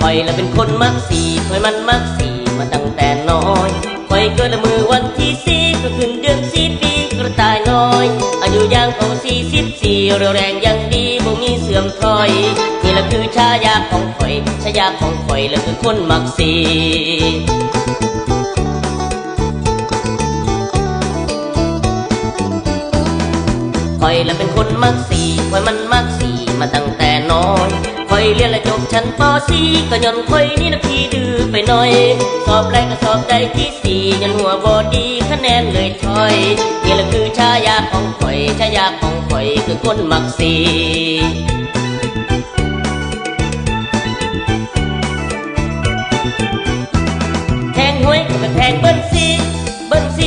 อยละเป็นคนมักสีคอยมันมักสีมาตั้งแต่น้อยคอยเกิดละมือวันที่สี่ก็ขึ้นเดือน4 ปีกระต่ายน้อยอายุย่างเข้า44เรียวแรงยังดีบ่มีเสื่อมถอยนี่ละคือชายาของข่อยชายาของข่อยละคือคนมักสีคอยละเป็นคนมักสีคอยมันมักสีมาตั้งแต่น้อยคอยเรียนและจบชั้นป .4 ก็ย้อนคอยนี่นะพี่ดื้อไปหน่อยสอบแรกก็สอบได้ที่4ยันหัวบอดีคะแนนเลยถอยนี่แหละคือชายาของข่อยชายาของข่อยคือคนมักสีแทงหวยก็เป็นแทงเบิ้ลซี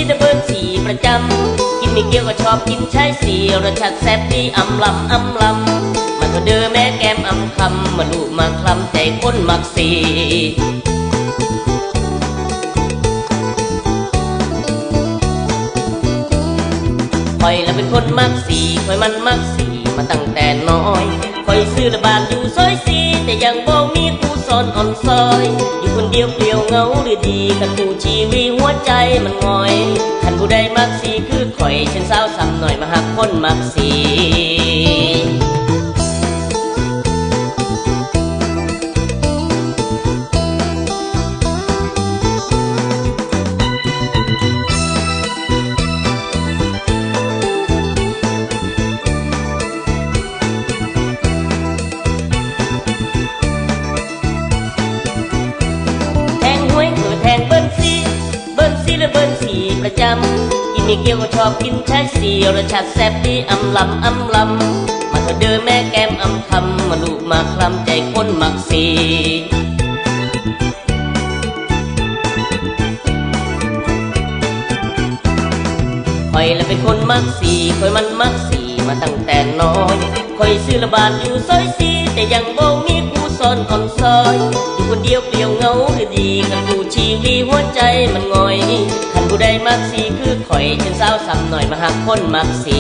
แต่เบิ้ลสีประจำกินไม่เกี่ยวก็ชอบกินใช้สีรสชาติแซ่บดีอำลำมาเถอะเด้อแม่แก้มอำคำมาลูกมาคลำใจคนมักสีคอยละเป็นคนมักสีคอยมันมักสีมาตั้งแต่น้อยคอยซื้อละบาทอยู่ซอยสีแต่ยังบ่มีครูสอนอ่อนซอยอยู่คนเดียวเปลี่ยวเงาหรือดีกันผู้ชีวิตหัวใจมันงอยคันผู้ใดมักสีคือข่อยฉันสาวซ้ำหน่อยมาหักคนมักสีและเบิ้ลสีประจำกินไม่เกี่ยวก็ชอบกินใช้สีรสชาติแซ่บดีอำลำมาเถอะเด้อแม่แก้มอำคำมาลูกมาคลำใจคนมักสีคอยละเป็นคนมักสีคอยมันมักสีมาตั้งแต่น้อยคอยซื้อละบาทอยู่ซอยสีแต่ยังบ่มีผู้สอนอ่อนซอยอยู่คนเดียวเปลี่ยวเงาหรือดีกันผู้ชีวิตหัวใจมันงอยคันผู้ใดมักสีคือข่อยฉันสาวซ้ำหน่อยมาหักคนมักสี